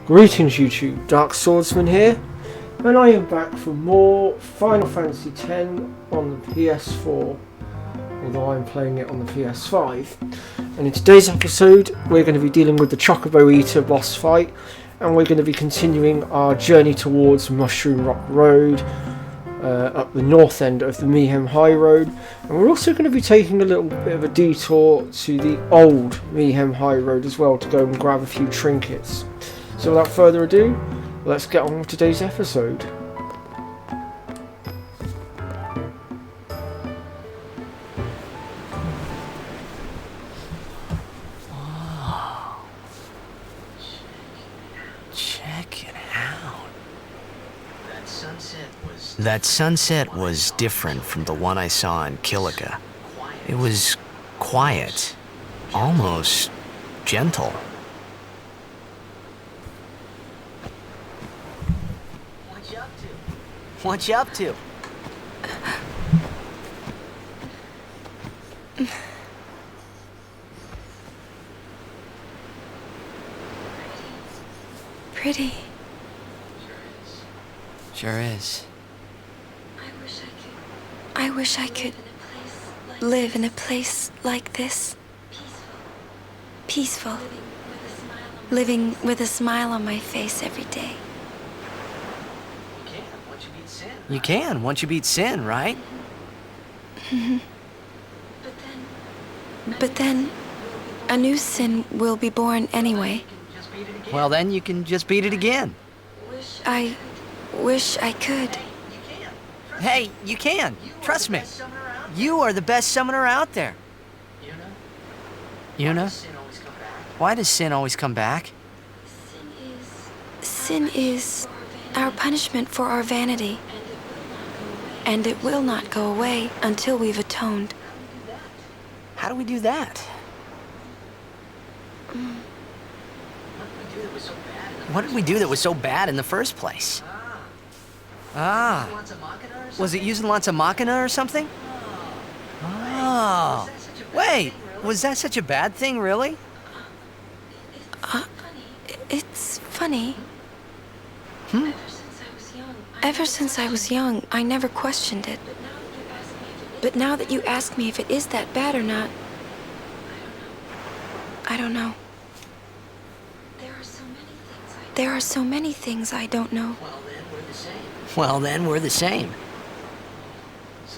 Greetings YouTube, Dark Swordsman here, and I am back for more Final Fantasy X on the PS4, although I'm playing it on the PS5. And in today's episode we're going to be dealing with the Chocobo Eater boss fight, and we're going to be continuing our journey towards Mushroom Rock Road, up the north end of the Mayhem High Road, and we're also going to be taking a little bit of a detour to the old Mayhem High Road as well to go and grab a few trinkets. So without further ado, let's get on with today's episode. Whoa. Check it out. That sunset was different from the one I saw in Killiga. It was quiet, almost gentle. What you up to? Pretty. Sure is. I wish I could live in a place like this. Peaceful. Living with a smile on my face every day. You can, once you beat sin, right? But then, a new sin will be born anyway. Well, then you can just beat it again. I wish I could. Hey, you can. Trust me. You are the best summoner out there. Yuna? Why does sin always come back? Sin is our punishment for our vanity. And it will not go away until we've atoned. How do we do that? What did we do that was so bad in the first place? Ah. Was it using lots of Machina or something? Oh. Wait, was that such a bad thing, really? It's funny. Ever since I was young, I never questioned it. But now that you ask me if it is that bad or not, I don't know. There are so many things I don't know. Well, then we're the same.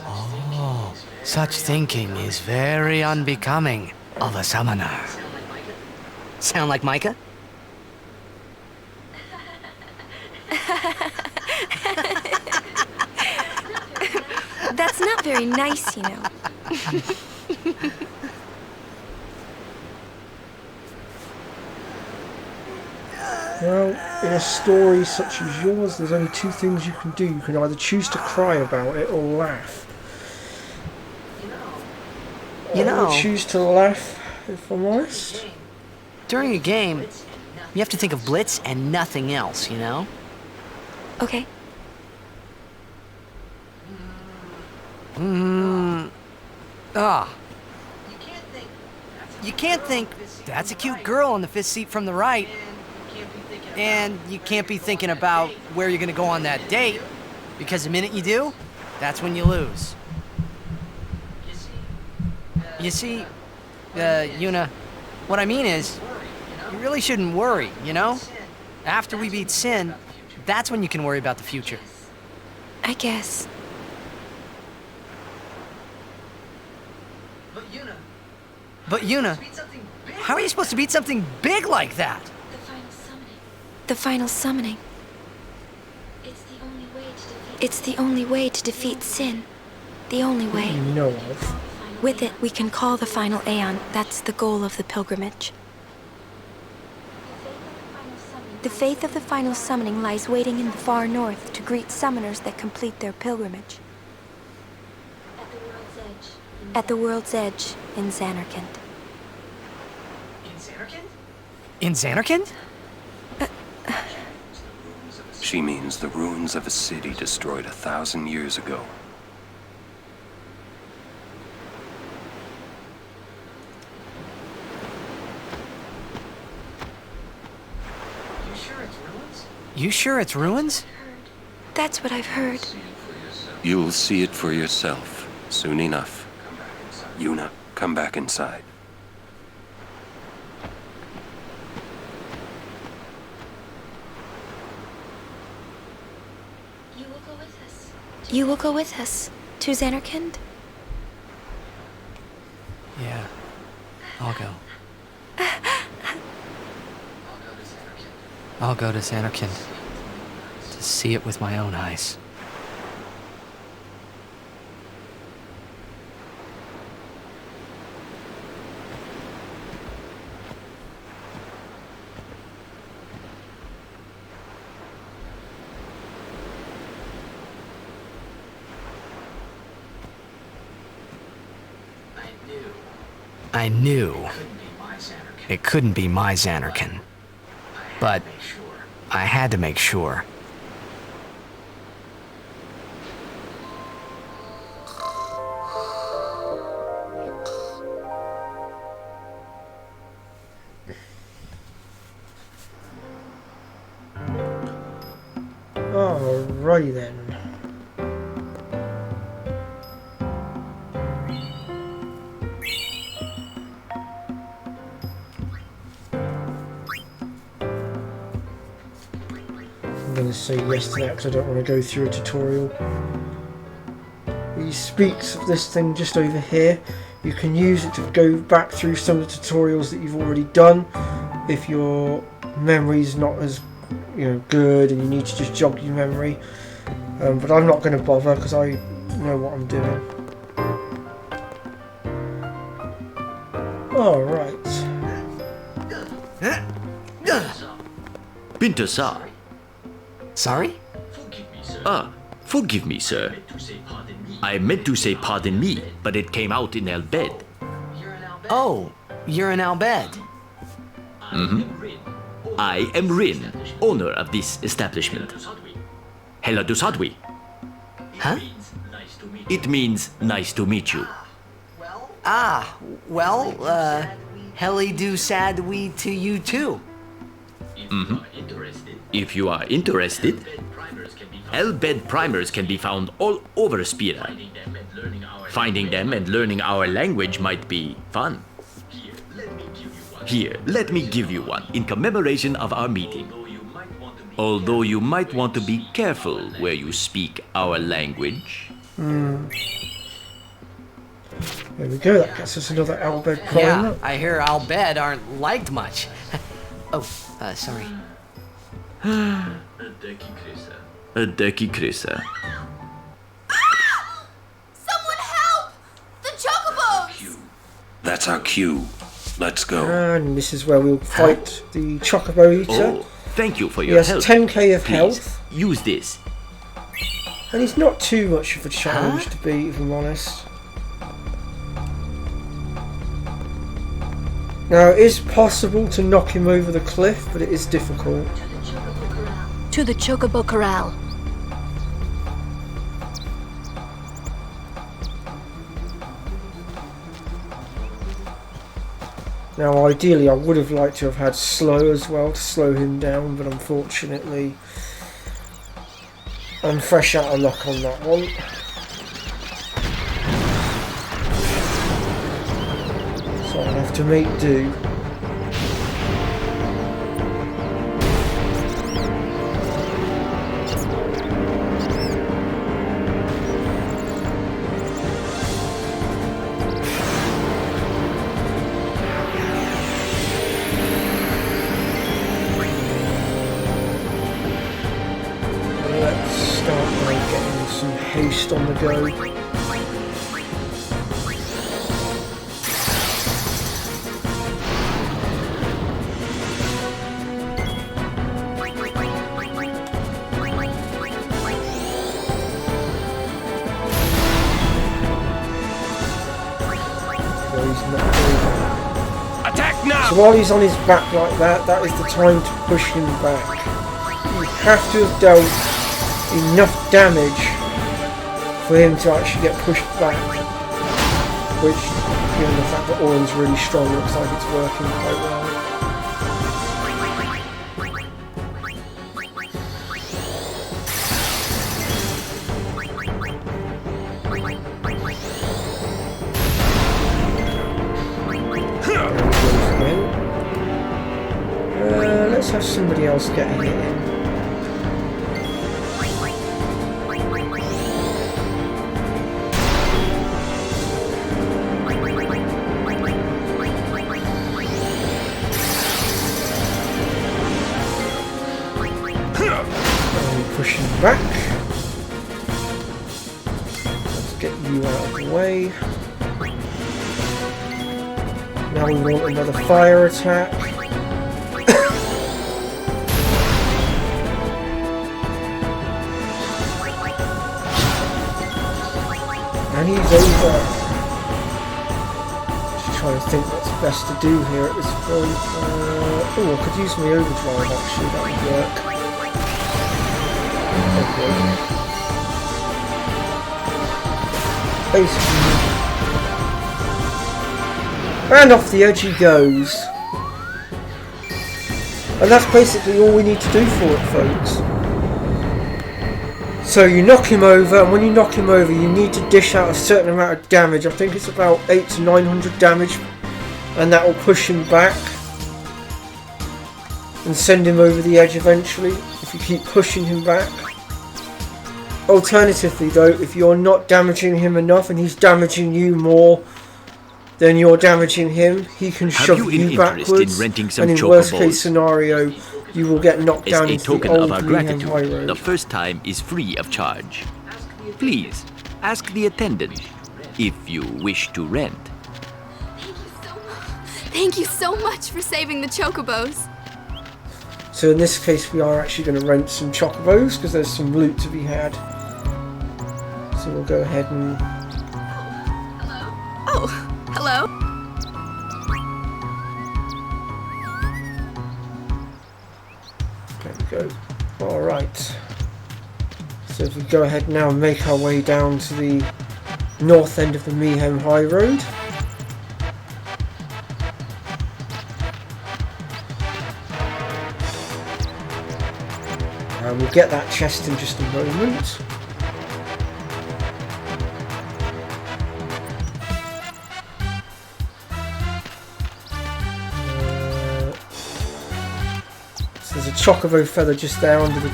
Oh, such thinking is very unbecoming of a summoner. Sound like Micah? That's not very nice, you know. Well, in a story such as yours, there's only two things you can do. You can either choose to cry about it or laugh. You know, I would choose to laugh, if I'm honest. During a game, you have to think of Blitz and nothing else, you know? Okay. You can't think, that's a cute girl on the fifth seat from the right. And you can't be thinking about where you're gonna go on that date, because the minute you do, that's when you lose. You see, Yuna, what I mean is, you really shouldn't worry, you know? After we beat sin, that's when you can worry about the future. I guess. But Yuna, how are you supposed to beat something big like that? The final summoning. It's the only way to defeat sin. The only way. You know of. With it, we can call the final Aeon. That's the goal of the pilgrimage. The faith of the final summoning lies waiting in the far north to greet summoners that complete their pilgrimage. At the world's edge in Xanarkand. In Xanarkand? She means the ruins of a city destroyed 1,000 years ago. You sure it's ruins? That's what I've heard. You'll see it for yourself soon enough. Yuna, come back inside. You will go with us to Xanarkand? Yeah, I'll go. I'll go to Xanarkand to see it with my own eyes. I knew it couldn't be my Xanarkand, but I had to make sure. Alrighty then. I'm going to say yes to that because I don't want to go through a tutorial. He speaks of this thing just over here. You can use it to go back through some of the tutorials that you've already done if your memory's not as good and you need to just jog your memory. But I'm not going to bother because I know what I'm doing. Alright. Pinter, sir. Sorry? Forgive me, sir. I meant to say pardon me, but it came out in Al Bhed. Oh, you're in Al Bhed. I am Rin, owner of this establishment. Hela du Sadwi. Huh? It means nice to meet you. Ah, well, Heli do sad we to you too. If you are interested, Al Bhed primers can be found all over Spira. Finding them and learning our language might be fun. Here, let me give you one in commemoration of our meeting. Although you might want to be careful where you speak our language. There we go, that gets us another Al Bhed primer. Yeah, I hear Al Bhed aren't liked much. Oh, sorry. A Deki Krisa. Someone help! The chocobos! That's our cue. Let's go. And this is where we'll fight the chocobo eater. Oh, thank you for He your has help. 10k of Please, health. use this. And he's not too much of a challenge to beat, if I'm honest. Now, it is possible to knock him over the cliff, but it is difficult. To the chocobo corral. Now, ideally, I would have liked to have had slow as well to slow him down, but unfortunately, I'm fresh out of luck on that one. So I'll have to make do. Let's start by getting some haste on the go. Attack now! So while he's on his back like that, that is the time to push him back. You have to have dealt enough damage for him to actually get pushed back. Which, given the fact that Oren's really strong, looks like it's working quite well. somebody else get a hit in. Pushing back. Let's get you out of the way. Now we want another fire attack. And he's over. Just trying to think what's best to do here at this point. Oh, I could use my overdrive actually, that would work. Okay. Basically. And off the edge he goes. And that's basically all we need to do for it, folks. So you knock him over, and when you knock him over you need to dish out a certain amount of damage. I think it's about 800 to 900 damage, and that will push him back and send him over the edge eventually if you keep pushing him back. Alternatively though, if you're not damaging him enough and he's damaging you more than you're damaging him, he can shove you backwards, and in worst case scenario you will get knocked down into the old Mayhem High Road. The first time is free of charge. Please, ask the attendant if you wish to rent. Thank you so much for saving the chocobos. So in this case we are actually going to rent some chocobos because there's some loot to be had. So we'll go ahead and... Oh, hello. There we go. Alright. So if we go ahead now and make our way down to the north end of the Mayhem High Road. And we'll get that chest in just a moment. There's a chocobo feather just there under the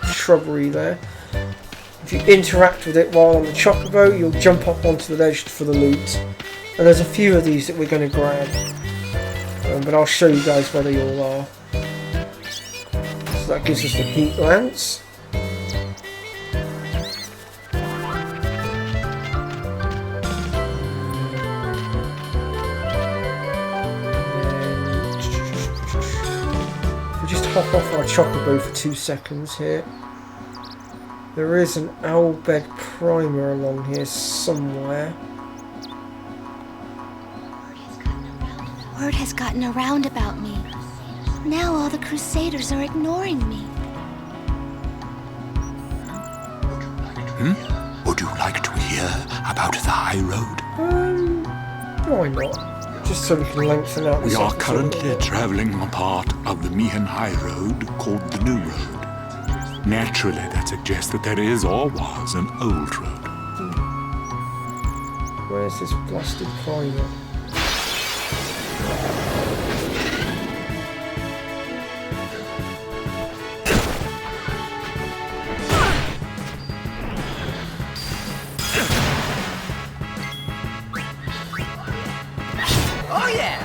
shrubbery there. If you interact with it while on the chocobo, you'll jump up onto the ledge for the loot. And there's a few of these that we're going to grab. But I'll show you guys where they all are. So that gives us the heat lance. Hop off our chocobo for 2 seconds here. There is an owl bed primer along here somewhere. Word has gotten around about me. Now all the Crusaders are ignoring me. Would you like to hear about the high road? Why not? Just so we can lengthen out. We are currently traveling a part of the Mayhem High Road called the New Road. Naturally, that suggests that there is or was an old road. Where's this blasted primer? Oh yeah!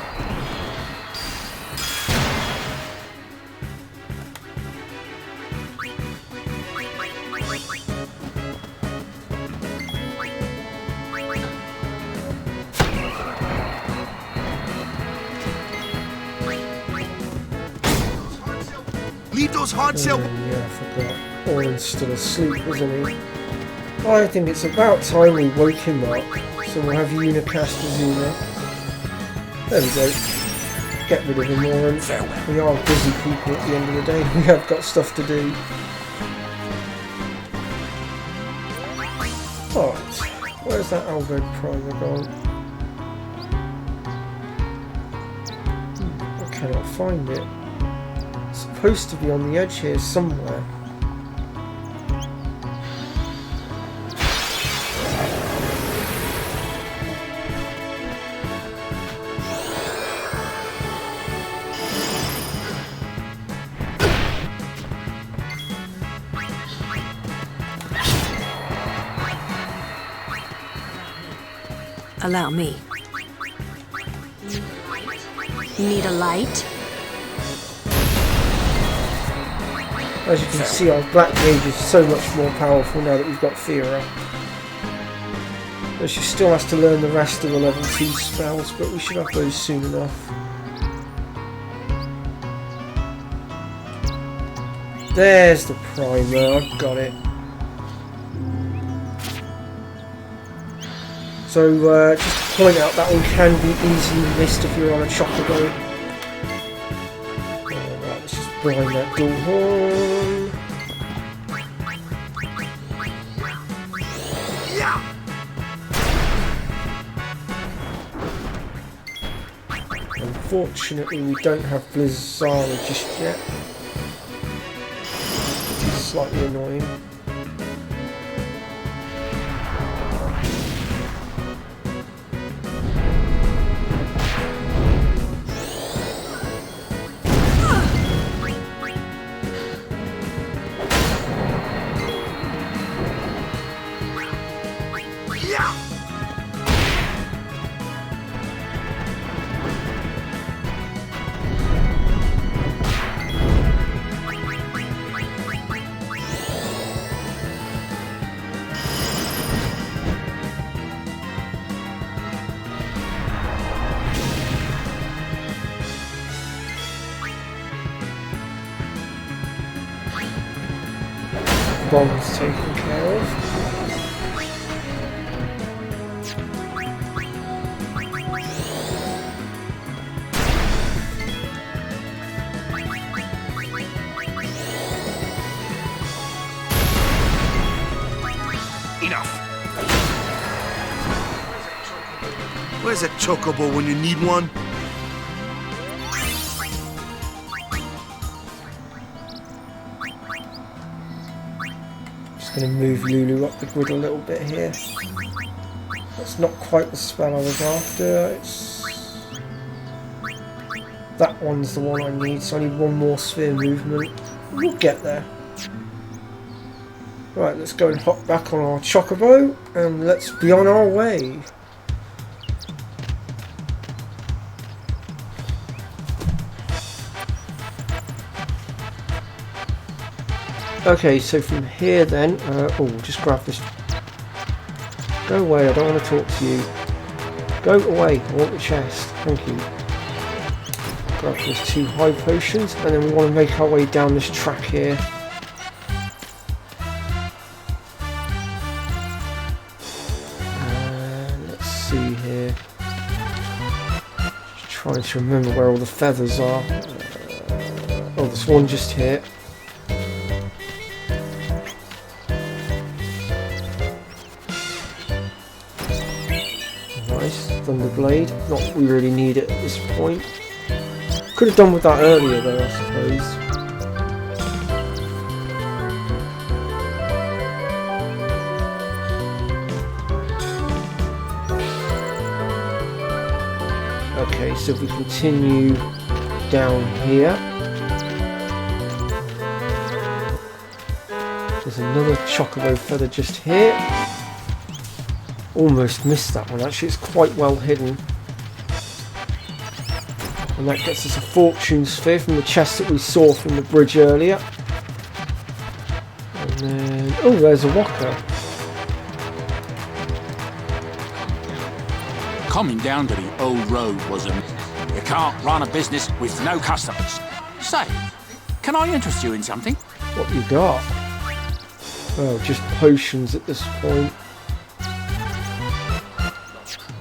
Leave those hard shell. Yeah, I forgot. Orin's still asleep, isn't he? I think it's about time we woke him up. So we'll have Unicast Azuna. There we go. Get rid of him, Orin. We are busy people at the end of the day. We have got stuff to do. Alright. Where's that Albert primer gone? I cannot find it. It's supposed to be on the edge here somewhere. Allow me. Need a light? As you can see, our Black Mage is so much more powerful now that we've got Fear. But she still has to learn the rest of the level 2 spells, but we should have those soon enough. There's the primer, I've got it. So just to point out, that one can be easily missed if you're on a chocobo. Alright, let's just blind that door horn. Unfortunately, we don't have Blizzara just yet. Which is slightly annoying. Bomb's taken care of. Enough! Where's a chocobo when you need one? Going to move Lulu up the grid a little bit here. That's not quite the spell I was after. That one's the one I need, so I need one more sphere movement. We'll get there. Right, let's go and hop back on our chocobo and let's be on our way. Okay, so from here then, oh, just grab this. Go away, I don't want to talk to you. Go away, I want the chest, thank you. Grab those 2 high potions, and then we want to make our way down this track here. Let's see here. Just trying to remember where all the feathers are. Oh, there's one just here. Thunderblade, not that we really need it at this point. Could have done with that earlier though, I suppose. Okay, so if we continue down here, there's another chocobo feather just here. Almost missed that one, actually it's quite well hidden. And that gets us a fortune sphere from the chest that we saw from the bridge earlier. And then, oh, there's a walker. Coming down to the old road was a... You can't run a business with no customers. Say, can I interest you in something? What you got? Oh, just potions at this point.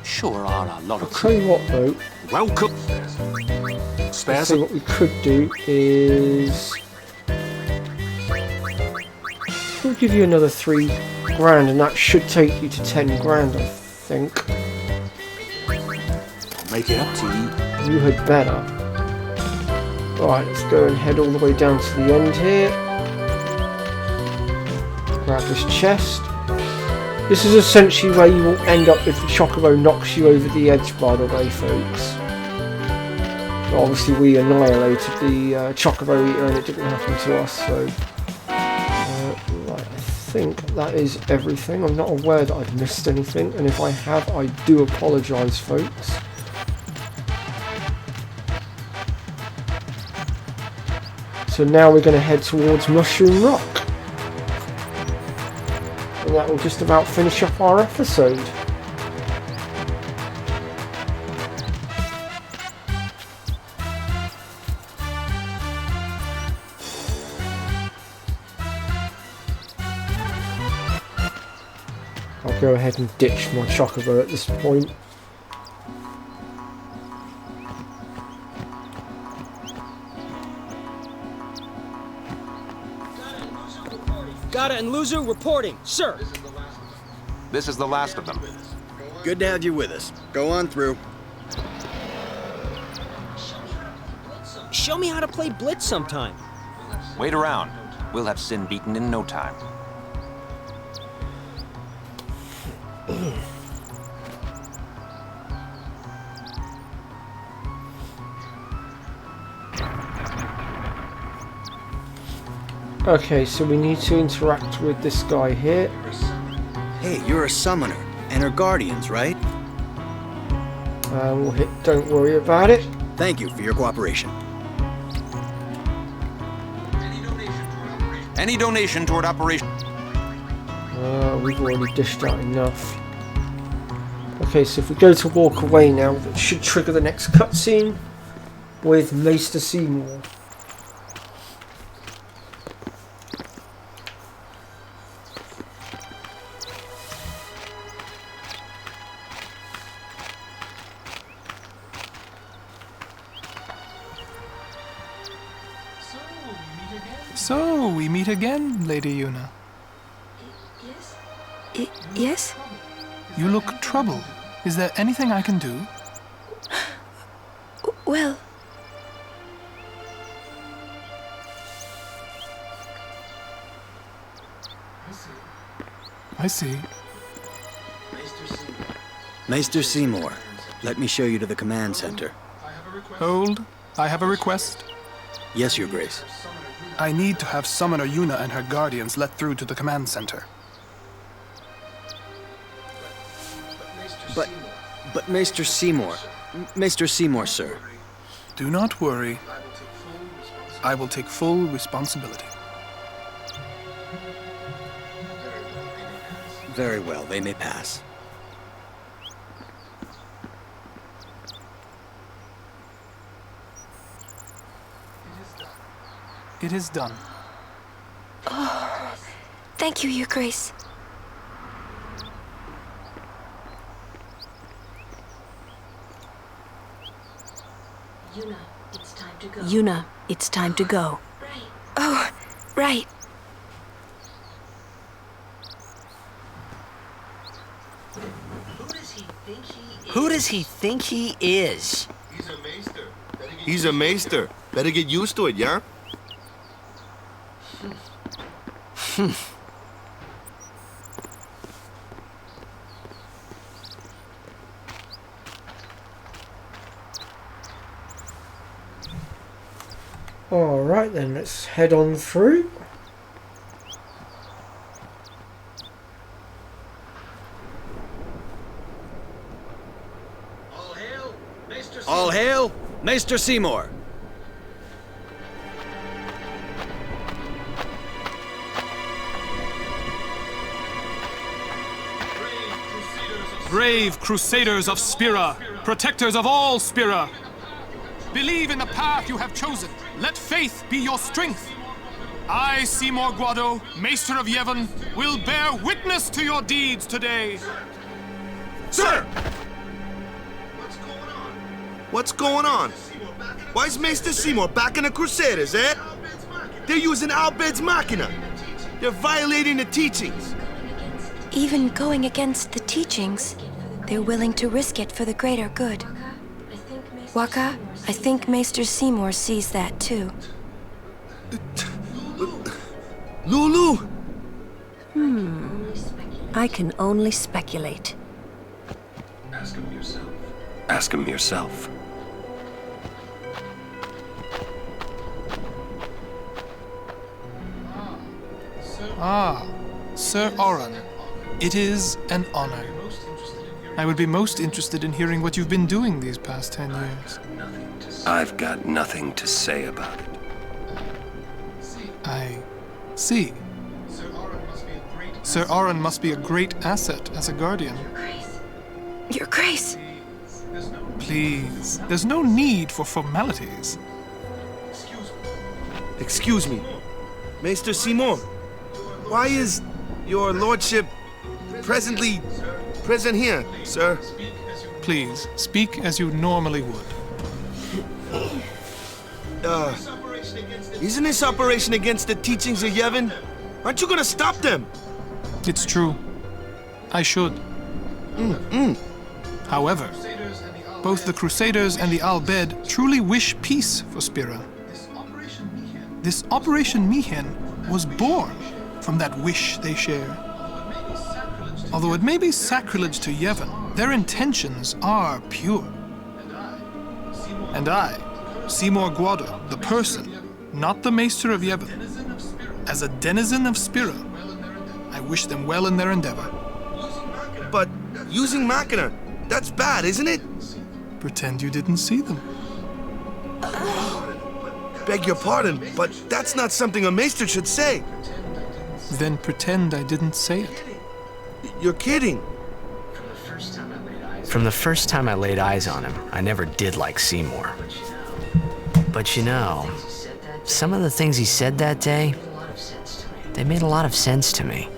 Sure are a lot of... I'll tell you what though. Welcome. Spares. So what we could do is... we'll give you another 3 grand and that should take you to 10 grand, I think. Make it up to you. You had better. Right, let's go and head all the way down to the end here. Grab this chest. This is essentially where you will end up if the chocobo knocks you over the edge, by the way, folks. But obviously we annihilated the chocobo eater and it didn't happen to us, so... right, I think that is everything. I'm not aware that I've missed anything, and if I have, I do apologise, folks. So now we're going to head towards Mushroom Rock. And that will just about finish up our episode. I'll go ahead and ditch my chocobo at this point. Gata and Luzu reporting, sir. This is the last of them. Good to have you with us. Go on through. Show me how to play Blitz sometime. Wait around. We'll have Sin beaten in no time. Okay, so we need to interact with this guy here. Hey, you're a summoner, and her guardians, right? We'll hit don't worry about it. Thank you for your cooperation. Any donation toward Operation... We've already dished out enough. Okay, so if we go to walk away now, that should trigger the next cutscene with Maester Seymour. So, we meet again, Lady Yuna. Yes? You look troubled. Is there anything I can do? Well... I see. Maester Seymour, let me show you to the command center. Hold. I have a request. Yes, Your Grace. I need to have Summoner Yuna and her guardians let through to the command center. But Maester Seymour... Maester Seymour, sir. Do not worry. I will take full responsibility. Very well, they may pass. It is done. Oh, thank you, Your Grace. Yuna, it's time to go. Oh, right. Who does he think he is? He's a maester. Better get used to it, yeah? Alright then, let's head on through. All hail, Maester Seymour. Brave Crusaders of Spira, protectors of all Spira. Believe in the path you have chosen. Let faith be your strength. I, Seymour Guado, Maester of Yevon, will bear witness to your deeds today. Sir! What's going on? Why is Maester Seymour backing the Crusaders, eh? They're using Albed's Machina. They're violating the teachings. Even going against the teachings, they're willing to risk it for the greater good. Waka, I think Maester Seymour sees that too. Lulu! I can only speculate. Ask him yourself. Ask him yourself. Ah, Sir Oran, it is an honor. I would be most interested in hearing what you've been doing these past 10 years. I've got nothing to say about it. I see. Sir Oran must be a great asset as a guardian. Your Grace. Please, there's no need for formalities. Excuse me. Maester Seymour, why is your lordship present here, sir? Please, speak as you normally would. Isn't this operation against the teachings of Yevon? Aren't you gonna stop them? It's true. I should. However, both the Crusaders and the Al Bhed truly wish peace for Spira. This Operation Mihen was born from that wish they share. Although it may be sacrilege to Yevon, their intentions are pure. And I, Seymour Guado, the person, not the Maester of Yevon, as a denizen of Spira, I wish them well in their endeavor. But using Machina, that's bad, isn't it? Pretend you didn't see them. Beg your pardon, but that's not something a Maester should say. Then pretend I didn't say it. You're kidding. From the first time I laid eyes on him, I never did like Seymour. But you know, some of the things he said that day, they made a lot of sense to me.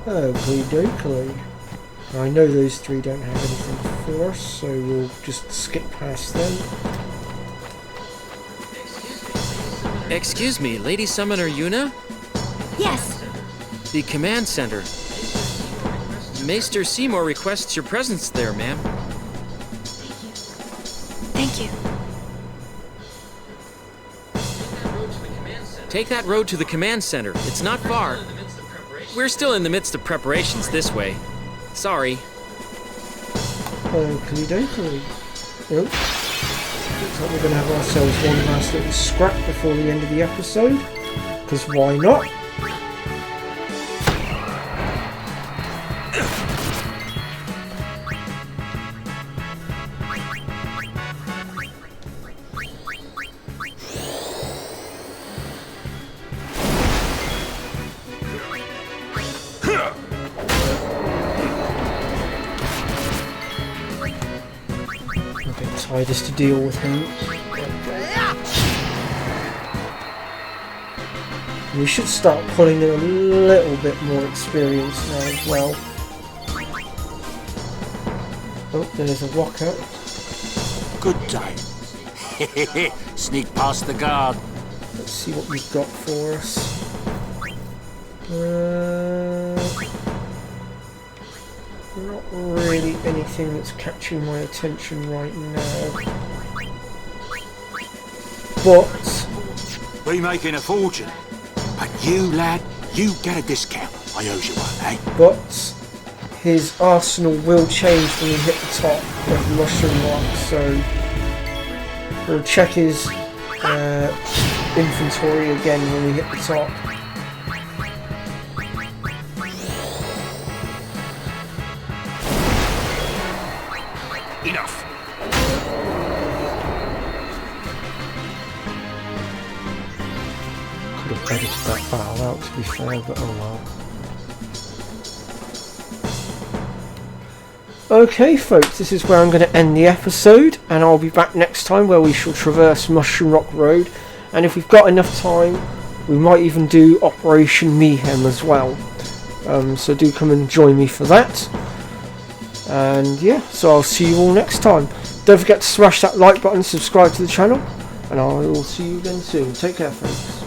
Okie dokie. I know those three don't have anything for us, so we'll just skip past them. Excuse me, Lady Summoner Yuna? Yes. The command center. Maester Seymour requests your presence there, ma'am. Thank you. Take that road to the command center. It's not far. We're still in the midst of preparations this way. Sorry. Okie dokie. Oh. Looks like we're going to have ourselves one last little scrap before the end of the episode. Because why not? Just to deal with him. We should start putting in a little bit more experience now as well. Oh, there's a walkout. Good day. Sneak past the guard. Let's see what we've got for us. Not really anything that's catching my attention right now. But we making a fortune. But you, lad, you get a discount. I owe you one, eh? But his arsenal will change when we hit the top of the Mushroom Rock, so we'll check his inventory again when we hit the top. Enough. Could have edited that battle out, to be fair, but oh well. Okay folks, this is where I'm going to end the episode, and I'll be back next time where we shall traverse Mushroom Rock Road, and if we've got enough time we might even do Operation Mayhem as well. So do come and join me for that. And yeah, so I'll see you all next time. Don't forget to smash that like button, subscribe to the channel, and I will see you again soon. Take care folks.